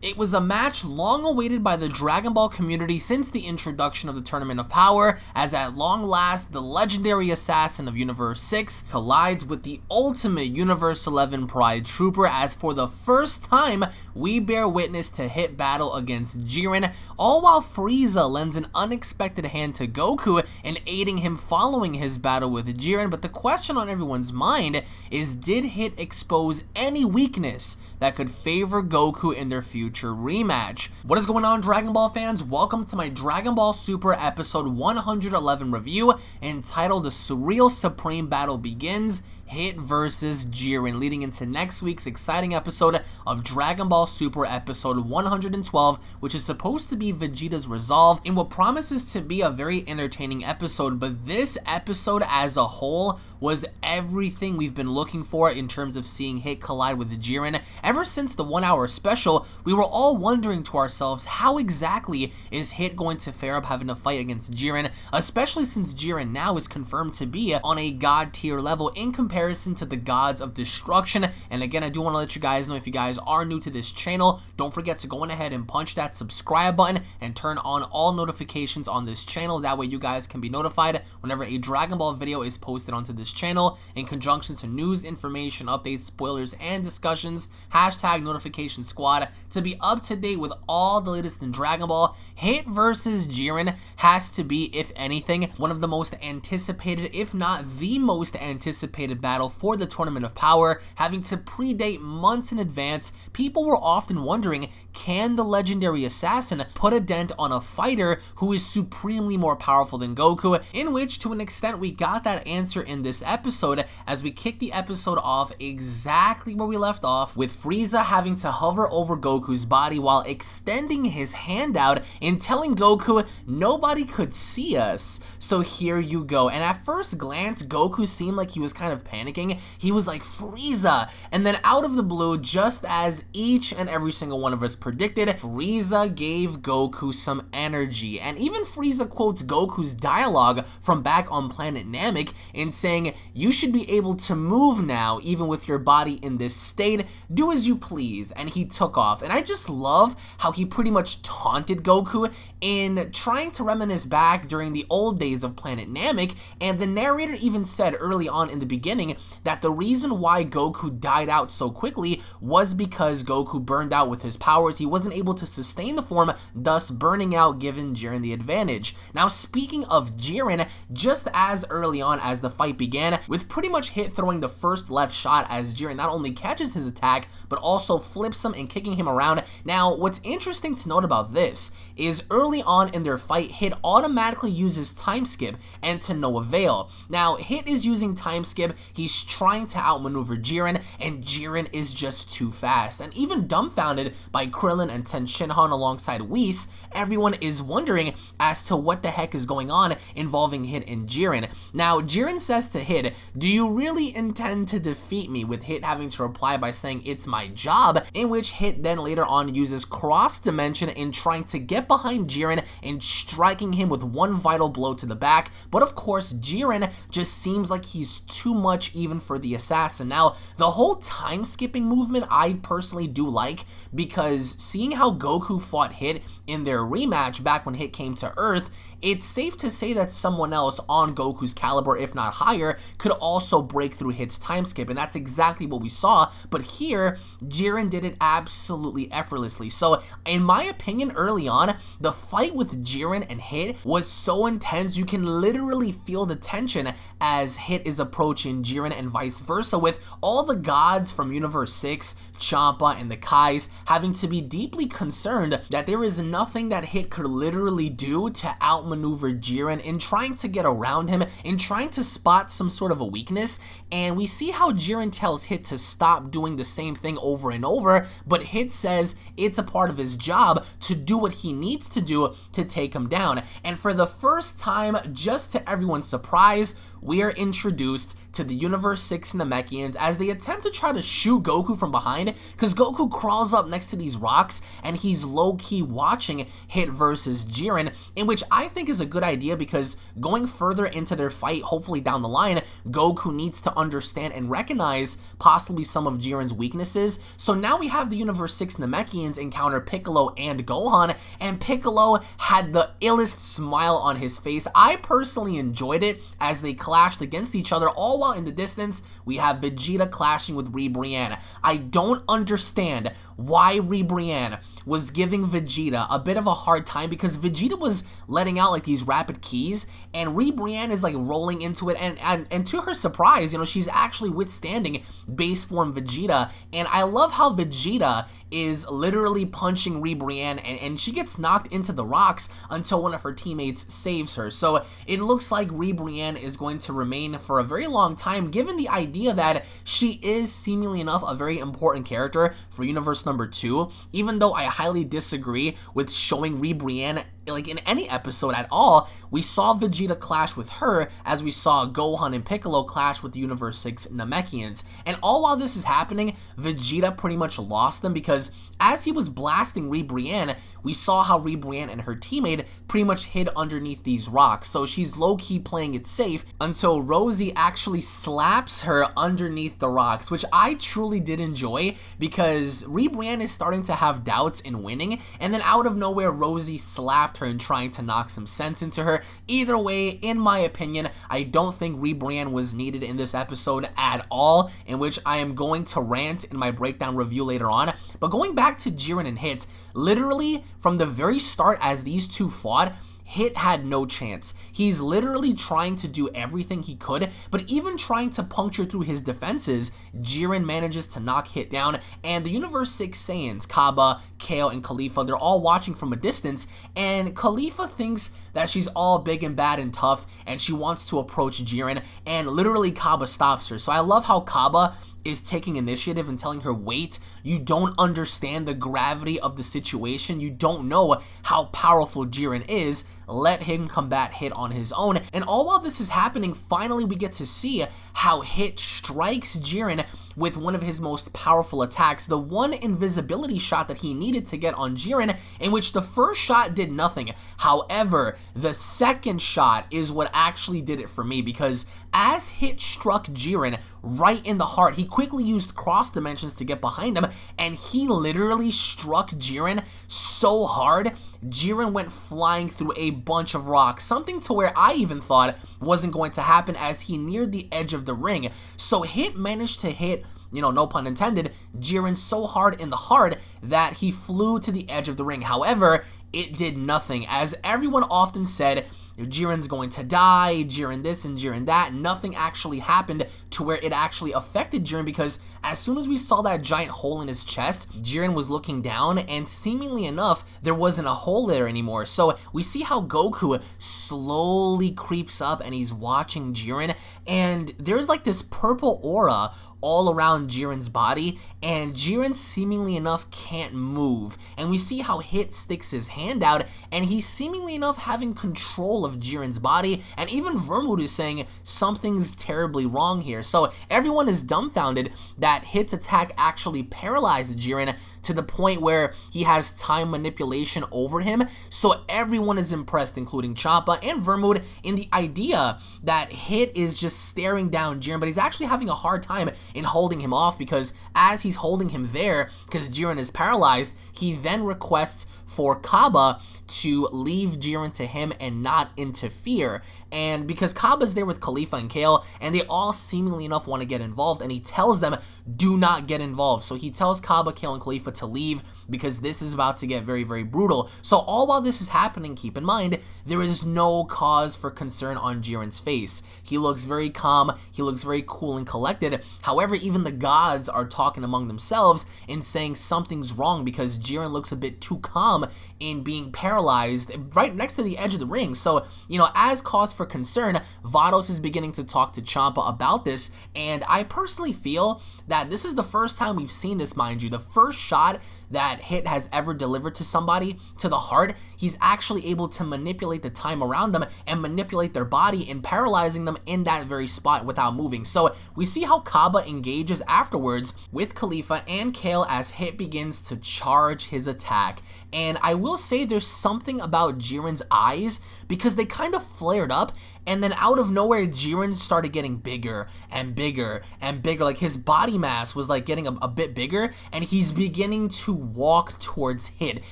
It was a match long awaited by the Dragon Ball community since the introduction of the Tournament of Power, as at long last, the legendary assassin of Universe 6 collides with the ultimate Universe 11 Pride Trooper, as for the first time, we bear witness to Hit battle against Jiren, all while Frieza lends an unexpected hand to Goku in aiding him following his battle with Jiren. But the question on everyone's mind is, did Hit expose any weakness that could favor Goku in their future rematch? What is going on, Dragon Ball fans? Welcome to my Dragon Ball Super episode 111 review entitled The Surreal Supreme Battle Begins, Hit versus Jiren, leading into next week's exciting episode of Dragon Ball Super episode 112, which is supposed to be Vegeta's resolve in what promises to be a very entertaining episode. But this episode as a whole was everything we've been looking for in terms of seeing Hit collide with Jiren. Ever since the 1 hour special, we were all wondering to ourselves, how exactly is Hit going to fare up having to fight against Jiren, especially since Jiren now is confirmed to be on a god tier level in comparison to the gods of destruction. And again, I do want to let you guys know, if you guys are new to this channel, don't forget to go on ahead and punch that subscribe button and turn on all notifications on this channel. That way you guys can be notified whenever a Dragon Ball video is posted onto this channel, in conjunction to news, information, updates, spoilers, and discussions. Hashtag notification squad to be up to date with all the latest in Dragon Ball. Hit versus Jiren has to be, if anything, one of the most anticipated, if not the most anticipated battle for the Tournament of Power, having to predate months in advance. People were often wondering, can the legendary assassin put a dent on a fighter who is supremely more powerful than Goku? In which, to an extent, we got that answer in this episode, as we kick the episode off exactly where we left off, with Frieza having to hover over Goku's body while extending his hand out and telling Goku, nobody could see us, so here you go. And at first glance, Goku seemed like he was kind of panicking. He was like, Frieza, and then out of the blue, just as each and every single one of us predicted, Frieza gave Goku some energy. And even Frieza quotes Goku's dialogue from back on planet Namek in saying, you should be able to move now, even with your body in this state, do as you please. And he took off. And I just love how he pretty much taunted Goku in trying to reminisce back during the old days of planet Namek. And the narrator even said early on in the beginning that the reason why Goku died out so quickly was because Goku burned out with his powers. He wasn't able to sustain the form, thus burning out, giving Jiren the advantage. Now, speaking of Jiren, just as early on as the fight began, with pretty much Hit throwing the first left shot, as Jiren not only catches his attack, but also flips him and kicking him around. Now, what's interesting to note about this is early on in their fight, Hit automatically uses time skip, and to no avail. Now, Hit is using time skip, he's trying to outmaneuver Jiren, and Jiren is just too fast. And even dumbfounded by Krillin and Ten Shinhan alongside Whis, everyone is wondering as to what the heck is going on involving Hit and Jiren. Now, Jiren says to Hit, do you really intend to defeat me? With Hit having to reply by saying, it's my job, in which Hit then later on uses cross dimension in trying to get behind Jiren and striking him with one vital blow to the back. But of course, Jiren just seems like he's too much even for the assassin. Now, the whole time skipping movement I personally do like, because seeing how Goku fought Hit in their rematch back when Hit came to Earth, it's safe to say that someone else on Goku's caliber, if not higher, could also break through Hit's time skip, and that's exactly what we saw. But here, Jiren did it absolutely effortlessly. So, in my opinion, early on, the fight with Jiren and Hit was so intense, you can literally feel the tension as Hit is approaching Jiren and vice versa, with all the gods from Universe 6, Champa and the Kais, having to be deeply concerned that there is nothing that Hit could literally do to outmaneuver Jiren in trying to get around him, in trying to spot some sort of a weakness. And we see how Jiren tells Hit to stop doing the same thing over and over, but Hit says it's a part of his job to do what he needs to do to take him down. And for the first time, just to everyone's surprise, we are introduced to the Universe 6 Namekians as they attempt to try to shoot Goku from behind, because Goku crawls up next to these rocks and he's low-key watching Hit versus Jiren, in which I think is a good idea because going further into their fight, hopefully down the line, Goku needs to understand and recognize possibly some of Jiren's weaknesses. So now we have the Universe 6 Namekians encounter Piccolo and Gohan, and Piccolo had the illest smile on his face. I personally enjoyed it as they clashed against each other, all while in the distance we have Vegeta clashing with Ribrianne. I don't understand why Ribrianne was giving Vegeta a bit of a hard time, because Vegeta was letting out like these rapid keys and Ribrianne is like rolling into it, and to her surprise, you know, she's actually withstanding base form Vegeta. And I love how Vegeta is literally punching Ribrianne and she gets knocked into the rocks until one of her teammates saves her. So it looks like Ribrianne is going to remain for a very long time, given the idea that she is seemingly enough a very important character for Universe number 2, even though I highly disagree with showing Ribrianne like in any episode at all. We saw Vegeta clash with her as we saw Gohan and Piccolo clash with the Universe 6 Namekians. And all while this is happening, Vegeta pretty much lost them, because as he was blasting Ribrianne, we saw how Ribrianne and her teammate pretty much hid underneath these rocks. So she's low-key playing it safe until Rosie actually slaps her underneath the rocks, which I truly did enjoy, because Ribrianne is starting to have doubts in winning, and then out of nowhere Rosie slapped her and trying to knock some sense into her. Either way, in my opinion, I don't think Ribrianne was needed in this episode at all, in which I am going to rant in my breakdown review later on. But going back to Jiren and Hit, literally from the very start as these two fought, Hit had no chance. He's literally trying to do everything he could, but even trying to puncture through his defenses, Jiren manages to knock Hit down, and the Universe 6 Saiyans, Kaba, Kale, and Khalifa, they're all watching from a distance, and Khalifa thinks that she's all big and bad and tough, and she wants to approach Jiren, and literally Kaba stops her. So I love how Kaba is taking initiative and telling her, wait, you don't understand the gravity of the situation, you don't know how powerful Jiren is, let him combat Hit on his own. And all while this is happening, finally we get to see how Hit strikes Jiren with one of his most powerful attacks, the one invisibility shot that he needed to get on Jiren, in which the first shot did nothing. However, the second shot is what actually did it for me, because as Hit struck Jiren right in the heart, he quickly used cross dimensions to get behind him, and he literally struck Jiren so hard, Jiren went flying through a bunch of rocks, something to where I even thought wasn't going to happen as he neared the edge of the ring. So Hit managed to hit, you know, no pun intended, Jiren so hard in the heart that he flew to the edge of the ring. However, it did nothing, as everyone often said, Jiren's going to die, Jiren this and Jiren that. Nothing actually happened to where it actually affected Jiren, because as soon as we saw that giant hole in his chest, Jiren was looking down, and seemingly enough, there wasn't a hole there anymore. So we see how Goku slowly creeps up and he's watching Jiren, and there's like this purple aura all around Jiren's body, and Jiren seemingly enough can't move. And we see how Hit sticks his hand out, and he's seemingly enough having control of Jiren's body, and even Vermouth is saying something's terribly wrong here. So everyone is dumbfounded that Hit's attack actually paralyzed Jiren to the point where he has time manipulation over him. So everyone is impressed, including Champa and Vermouth, in the idea that Hit is just staring down Jiren, but he's actually having a hard time in holding him off, because as he's holding him there, because Jiren is paralyzed, he then requests for Kaba to leave Jiren to him and not interfere. And because Kaba's there with Khalifa and Kale, and they all seemingly enough want to get involved, and he tells them, do not get involved. So he tells Kaba, Kale, and Khalifa to leave, because this is about to get very, very brutal. So all while this is happening, keep in mind, there is no cause for concern on Jiren's face. He looks very calm, he looks very cool and collected. However, even the gods are talking among themselves and saying something's wrong, because Jiren looks a bit too calm in being paralyzed right next to the edge of the ring. So, you know, as cause for concern, Vados is beginning to talk to Champa about this, and I personally feel that this is the first time we've seen this, mind you. The first shot that Hit has ever delivered to somebody, to the heart, he's actually able to manipulate the time around them and manipulate their body and paralyzing them in that very spot without moving. So we see how Kaba engages afterwards with Khalifa and Kale as Hit begins to charge his attack. And I will say there's something about Jiren's eyes because they kind of flared up, and then out of nowhere, Jiren started getting bigger and bigger and bigger. Like his body mass was like getting a bit bigger, and he's beginning to walk towards Hit.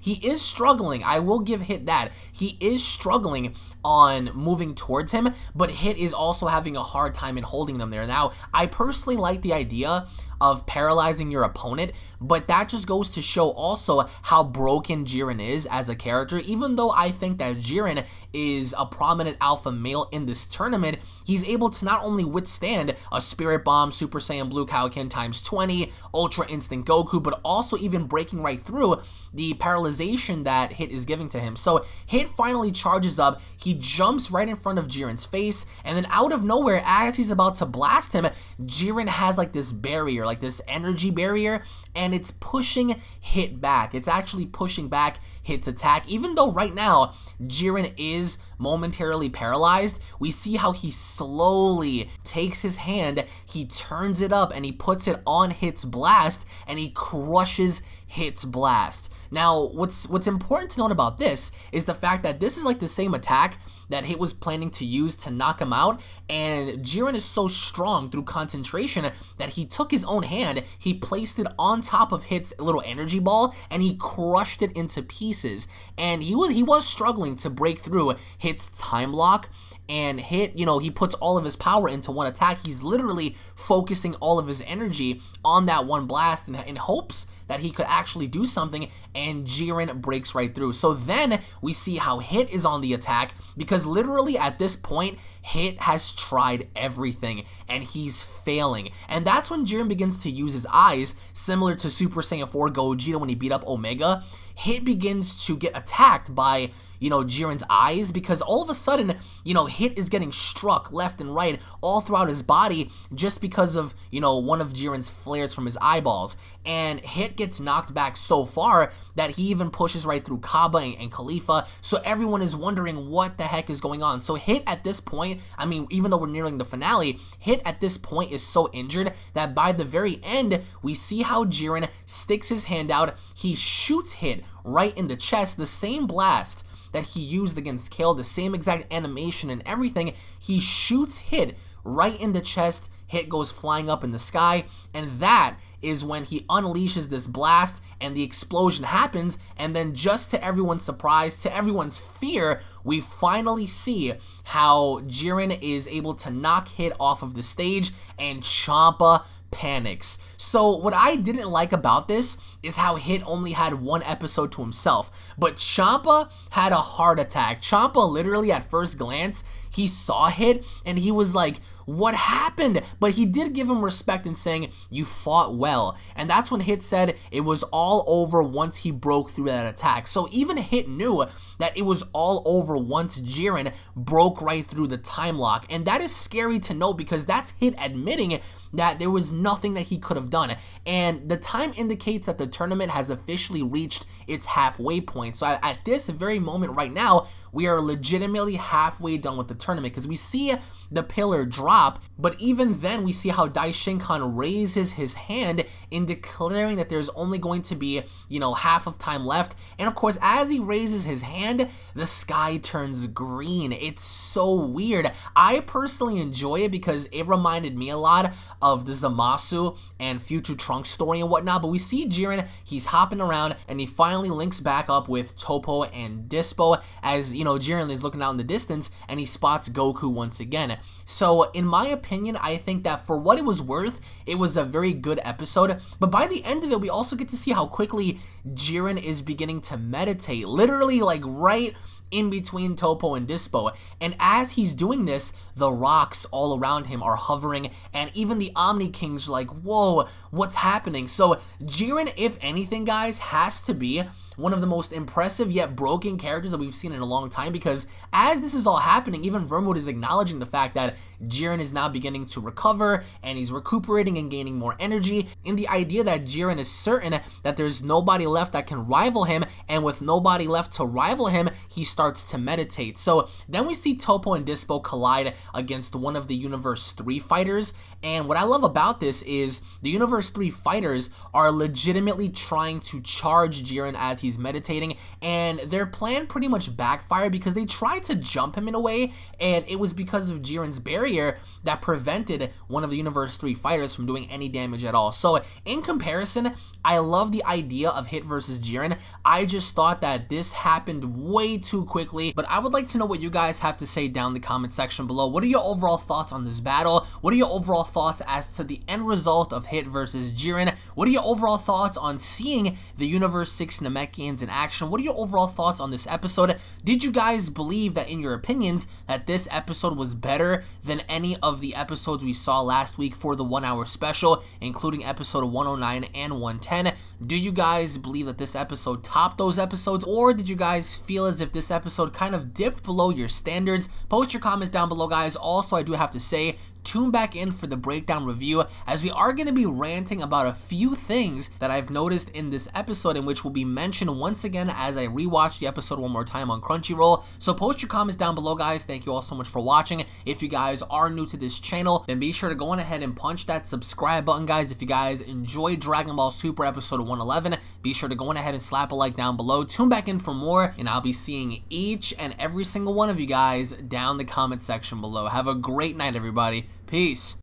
He is struggling. I will give Hit that. He is struggling on moving towards him, but Hit is also having a hard time in holding them there. Now, I personally like the idea of paralyzing your opponent, but that just goes to show also how broken Jiren is as a character. Even though I think that Jiren is a prominent alpha male in this tournament, he's able to not only withstand a Spirit Bomb, Super Saiyan Blue Kaioken times 20, Ultra Instinct Goku, but also even breaking right through the paralyzation that Hit is giving to him. So Hit finally charges up, he jumps right in front of Jiren's face, and then out of nowhere, as he's about to blast him, Jiren has like this barrier, like this energy barrier, and it's pushing Hit back. It's actually pushing back Hit's attack. Even though right now Jiren is momentarily paralyzed, we see how he slowly takes his hand, he turns it up, and he puts it on Hit's blast, and he crushes Hit's blast. Now, what's important to note about this is the fact that this is like the same attack that Hit was planning to use to knock him out, and Jiren is so strong through concentration that he took his own hand, he placed it on top of Hit's little energy ball, and he crushed it into pieces. And he was struggling to break through Hit's time lock, and Hit, you know, he puts all of his power into one attack. He's literally focusing all of his energy on that one blast in hopes that he could actually do something, and Jiren breaks right through. So then we see how Hit is on the attack, because literally at this point, Hit has tried everything and he's failing. And that's when Jiren begins to use his eyes, similar to Super Saiyan 4 Gogeta when he beat up Omega. Hit begins to get attacked by, you know, Jiren's eyes, because all of a sudden, you know, Hit is getting struck left and right all throughout his body just because of, you know, one of Jiren's flares from his eyeballs. And Hit gets knocked back so far that he even pushes right through Kaba and Khalifa. So everyone is wondering what the heck is going on. So Hit at this point, I mean, even though we're nearing the finale, Hit at this point is so injured that by the very end, we see how Jiren sticks his hand out. He shoots Hit right in the chest, the same blast that he used against Kale, the same exact animation and everything. He shoots Hit right in the chest. Hit goes flying up in the sky, and that is when he unleashes this blast and the explosion happens. And then, just to everyone's surprise, to everyone's fear, we finally see how Jiren is able to knock Hit off of the stage, and Champa panics. So what I didn't like about this is how Hit only had one episode to himself, but Champa had a heart attack. Champa literally at first glance, he saw Hit and he was like, what happened? But he did give him respect in saying, you fought well. And that's when Hit said it was all over once he broke through that attack. So even Hit knew that it was all over once Jiren broke right through the time lock. And that is scary to know, because that's Hit admitting that there was nothing that he could have done. And the time indicates that the tournament has officially reached its halfway point. So at this very moment right now, we are legitimately halfway done with the tournament, because we see the pillar drop, but even then we see how Dai Shinkan raises his hand in declaring that there's only going to be, you know, half of time left. And of course, as he raises his hand, the sky turns green. It's so weird. I personally enjoy it because it reminded me a lot of the Zamasu and Future Trunks story and whatnot. But we see Jiren, he's hopping around, and he finally links back up with Toppo and Dispo, as, you know, Jiren is looking out in the distance and he spots Goku once again. So in my opinion, I think that for what it was worth, it was a very good episode. But by the end of it, we also get to see how quickly Jiren is beginning to meditate, literally like right in between Toppo and Dispo. And as he's doing this, the rocks all around him are hovering, and even the Omni Kings are like, whoa, what's happening? So Jiren, if anything, guys, has to be one of the most impressive yet broken characters that we've seen in a long time, because as this is all happening, even Vermouth is acknowledging the fact that Jiren is now beginning to recover and he's recuperating and gaining more energy, and the idea that Jiren is certain that there's nobody left that can rival him, and with nobody left to rival him, he starts to meditate. So then we see Toppo and Dispo collide against one of the Universe 3 fighters, and what I love about this is the Universe 3 fighters are legitimately trying to charge Jiren as he's meditating, and their plan pretty much backfired because they tried to jump him in a way, and it was because of Jiren's barrier that prevented one of the Universe 3 fighters from doing any damage at all. So in comparison, I love the idea of Hit versus Jiren. I just thought that this happened way too quickly, but I would like to know what you guys have to say down in the comment section below. What are your overall thoughts on this battle? What are your overall thoughts as to the end result of Hit versus Jiren? What are your overall thoughts on seeing the Universe 6 Namekians in action? What are your overall thoughts on this episode? Did you guys believe that, in your opinions, that this episode was better than any of the episodes we saw last week for the 1 hour special, including episode 109 and 110? Do you guys believe that this episode topped those episodes, or did you guys feel as if this episode kind of dipped below your standards? Post your comments down below, guys. Also, I do have to say, tune back in for the breakdown review, as we are going to be ranting about a few things that I've noticed in this episode, in which will be mentioned once again as I rewatch the episode one more time on Crunchyroll. So post your comments down below, guys. Thank you all so much for watching. If you guys are new to this channel, then be sure to go on ahead and punch that subscribe button, guys. If you guys enjoyed Dragon Ball Super episode 111, be sure to go on ahead and slap a like down below. Tune back in for more, and I'll be seeing each and every single one of you guys down the comment section below. Have a great night, everybody. Peace.